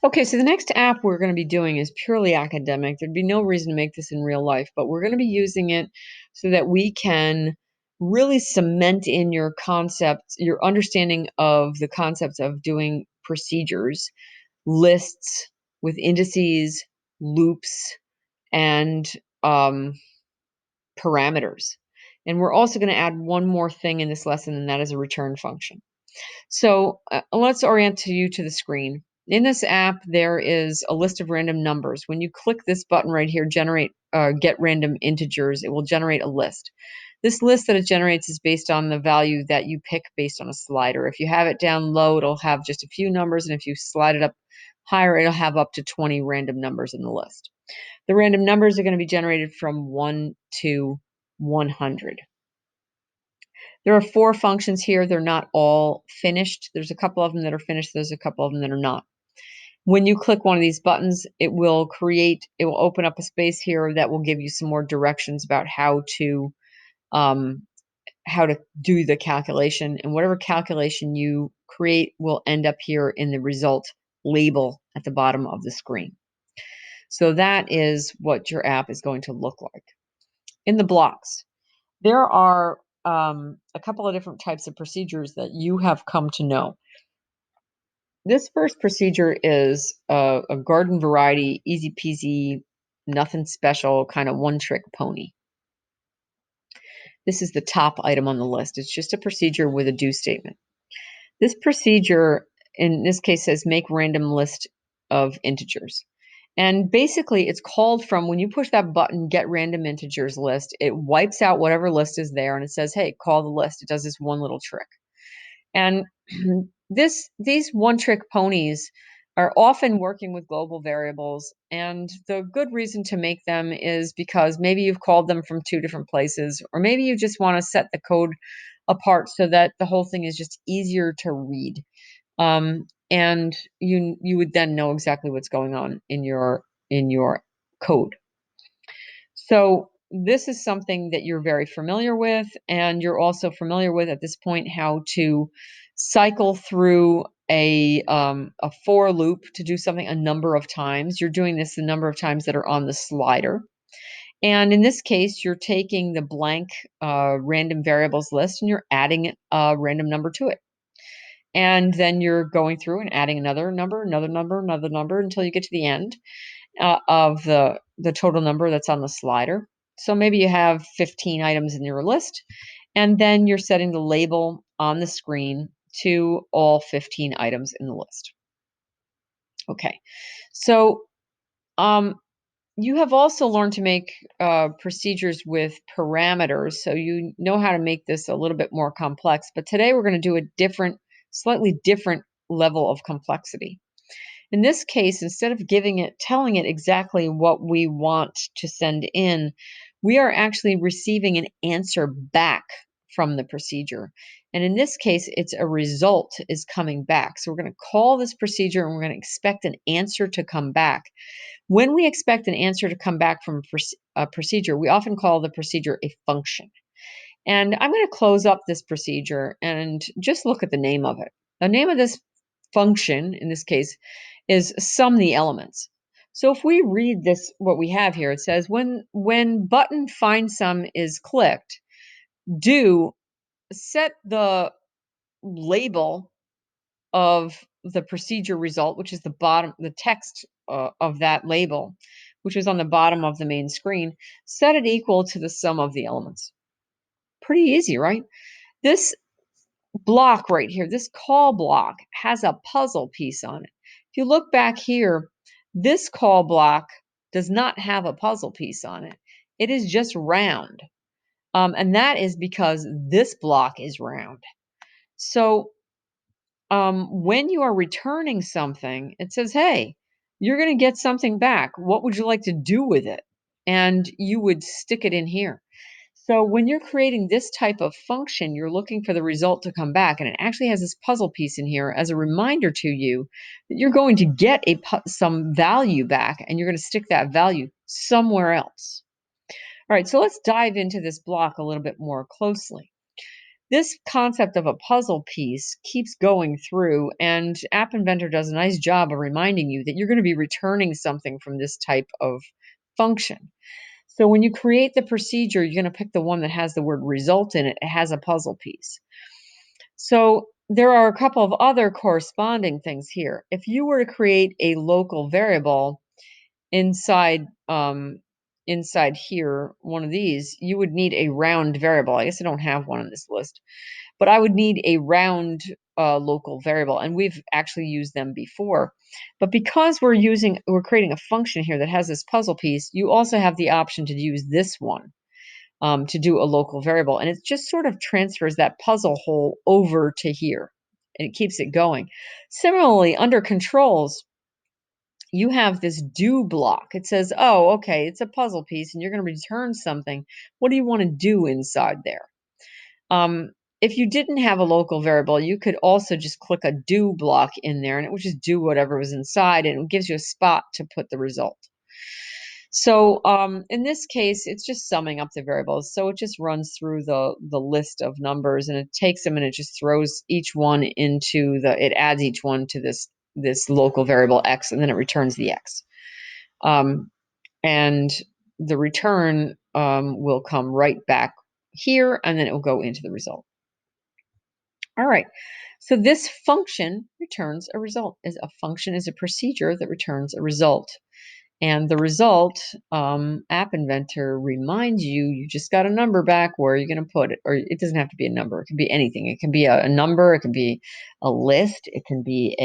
Okay, so the next app we're going to be doing is purely academic. There'd be no reason to make this in real life, but we're going to be using it so that we can really cement in your concepts, your understanding of the concepts of doing procedures, lists with indices, loops, and um, parameters. And we're also going to add one more thing in this lesson, and that is a return function. So let's orient you to the screen. In this app, there is a list of random numbers. When you click this button right here, get random integers, it will generate a list. This list that it generates is based on the value that you pick based on a slider. If you have it down low, it'll have just a few numbers, and if you slide it up higher, it'll have up to 20 random numbers in the list. The random numbers are going to be generated from 1 to 100. There are 4 functions here. They're not all finished. There's a couple of them that are finished. There's a couple of them that are not. When you click one of these buttons, it will open up a space here that will give you some more directions about um, how to do the calculation. And whatever calculation you create will end up here in the result label at the bottom of the screen. So that is what your app is going to look like. In the blocks, there are a couple of different types of procedures that you have come to know. This first procedure is a garden variety, easy peasy, nothing special, kind of one-trick pony. This is the top item on the list. It's just a procedure with a do statement. This procedure, in this case, says make random list of integers. And basically, it's called from when you push that button, get random integers list, it wipes out whatever list is there and it says, hey, call the list. It does this one little trick. And these one-trick ponies are often working with global variables. And the good reason to make them is because maybe you've called them from 2 different places, or maybe you just want to set the code apart so that the whole thing is just easier to read. And you would then know exactly what's going on in your code. So this is something that you're very familiar with, and you're also familiar with at this point how to cycle through a for loop to do something a number of times. You're doing this the number of times that are on the slider. And in this case, you're taking the blank random variables list and you're adding a random number to it. And then you're going through and adding another number, another number, another number until you get to the end of the total number that's on the slider. So maybe you have 15 items in your list, and then you're setting the label on the screen to all 15 items in the list. Okay, so you have also learned to make procedures with parameters, so you know how to make this a little bit more complex. But today we're going to do a slightly different level of complexity. In this case, instead of telling it exactly what we want to send in, we are actually receiving an answer back from the procedure. And in this case, it's a result is coming back. So we're going to call this procedure and we're going to expect an answer to come back. When we expect an answer to come back from a procedure, we often call the procedure a function. And I'm going to close up this procedure and just look at the name of it. The name of this function, in this case, is sum the elements. So if we read this, what we have here, it says when button find sum is clicked, do set the label of the procedure result, which is the text of that label, which is on the bottom of the main screen, set it equal to the sum of the elements. Pretty easy, right? This block right here, this call block, has a puzzle piece on it. If you look back here, this call block does not have a puzzle piece on it. It is just round. And that is because this block is round. So when you are returning something, it says, hey, you're going to get something back. What would you like to do with it? And you would stick it in here. So when you're creating this type of function, you're looking for the result to come back. And it actually has this puzzle piece in here as a reminder to you that you're going to get some value back, and you're going to stick that value somewhere else. All right, so let's dive into this block a little bit more closely. This concept of a puzzle piece keeps going through, and App Inventor does a nice job of reminding you that you're going to be returning something from this type of function. So when you create the procedure, you're going to pick the one that has the word result in it. It has a puzzle piece. So there are a couple of other corresponding things here. If you were to create a local variable inside inside here, one of these, you would need a round variable. I guess I don't have one on this list, but I would need a round local variable, and we've actually used them before. But because we're creating a function here that has this puzzle piece, you also have the option to use this one to do a local variable, and it just sort of transfers that puzzle hole over to here, and it keeps it going. Similarly, under controls, you have this do block. It says, oh, okay, it's a puzzle piece, and you're going to return something. What do you want to do inside there? If you didn't have a local variable, you could also just click a do block in there, and it would just do whatever was inside, and it gives you a spot to put the result. So in this case, it's just summing up the variables. So it just runs through the list of numbers, and it takes them and it just throws each one into it adds each one to this local variable x, and then it returns the x. And the return will come right back here, and then it will go into the result. All right, so this function returns a result. A function is a procedure that returns a result. And the result, App Inventor reminds you, you just got a number back. Where are you going to put it? Or it doesn't have to be a number. It can be anything. It can be a number. It can be a list. It can be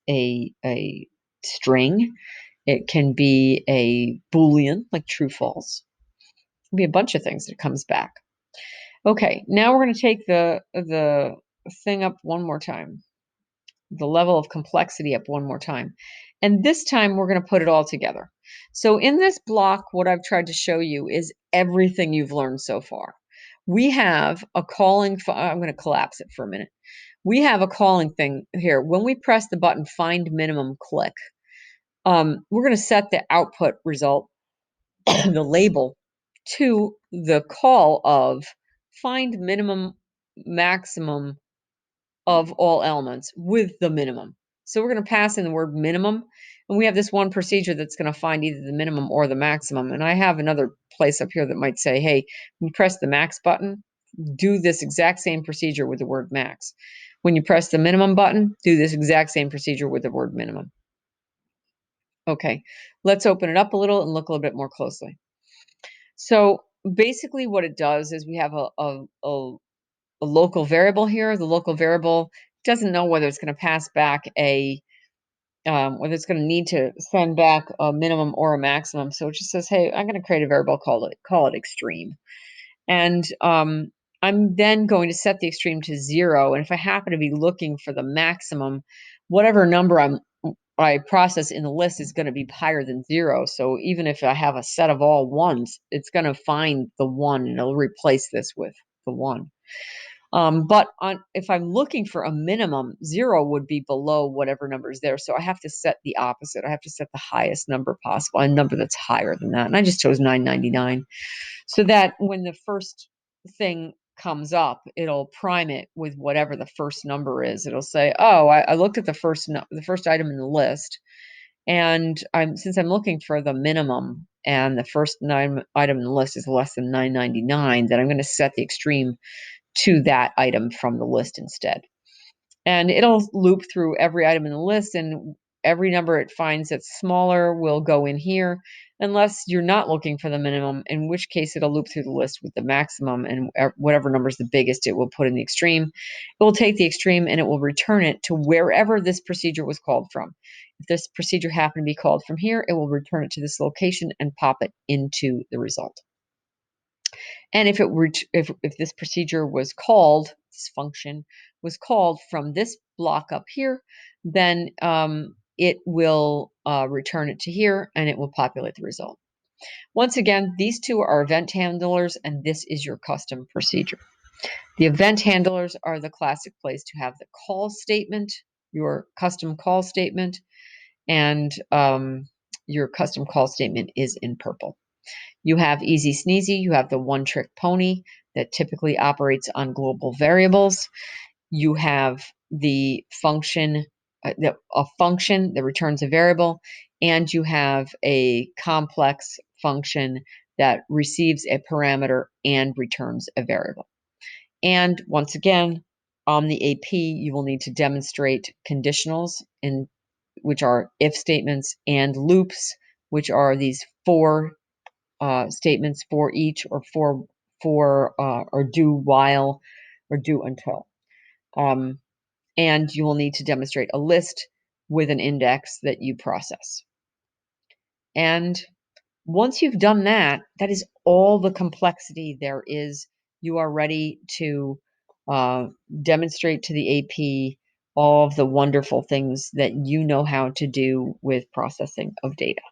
a string. It can be a Boolean, like true, false. It can be a bunch of things that comes back. Okay, now we're going to take the thing up one more time, the level of complexity up one more time. And this time we're going to put it all together. So in this block, what I've tried to show you is everything you've learned so far. We have a calling, I'm going to collapse it for a minute. We have a calling thing here. When we press the button, find minimum click, we're going to set the output result, the label, to the call of find minimum maximum of all elements with the minimum. So we're going to pass in the word minimum, and we have this one procedure that's going to find either the minimum or the maximum. And I have another place up here that might say, hey, when you press the max button, do this exact same procedure with the word max. When you press the minimum button, do this exact same procedure with the word minimum. Okay, let's open it up a little and look a little bit more closely. So basically what it does is we have a local variable here. The local variable doesn't know whether it's going to pass back whether it's going to need to send back a minimum or a maximum. So it just says, hey, I'm going to create a variable, call it extreme. And I'm then going to set the extreme to 0. And if I happen to be looking for the maximum, whatever number I process in the list is going to be higher than 0. So even if I have a set of all ones, it's going to find the 1 and it'll replace this with the 1. But if I'm looking for a minimum, 0 would be below whatever number is there. So I have to set the opposite. I have to set the highest number possible, a number that's higher than that. And I just chose 999, so that when the first thing comes up, it'll prime it with whatever the first number is. It'll say, oh, I looked at the first item in the list, and since I'm looking for the minimum and the first item in the list is less than 999, then I'm going to set the extreme to that item from the list instead. And it'll loop through every item in the list, and every number it finds that's smaller will go in here, unless you're not looking for the minimum, in which case it'll loop through the list with the maximum, and whatever number is the biggest, it will put in the extreme. It will take the extreme and it will return it to wherever this procedure was called from. If this procedure happened to be called from here, it will return it to this location and pop it into the result. And if this procedure was called, this function was called from this block up here, then it will return it to here, and it will populate the result. Once again, these two are event handlers, and this is your custom procedure. The event handlers are the classic place to have the call statement, your custom call statement, and your custom call statement is in purple. You have Easy Sneezy, you have the one trick pony. that typically operates on global variables. You have the function, a function that returns a variable, and you have a complex function that receives a parameter and returns a variable. And once again, on the AP, you will need to demonstrate conditionals, which are if statements, and loops, which are these for statements for each, or or do while, or do until. And you will need to demonstrate a list with an index that you process. And once you've done that, that is all the complexity there is. You are ready to demonstrate to the AP all of the wonderful things that you know how to do with processing of data.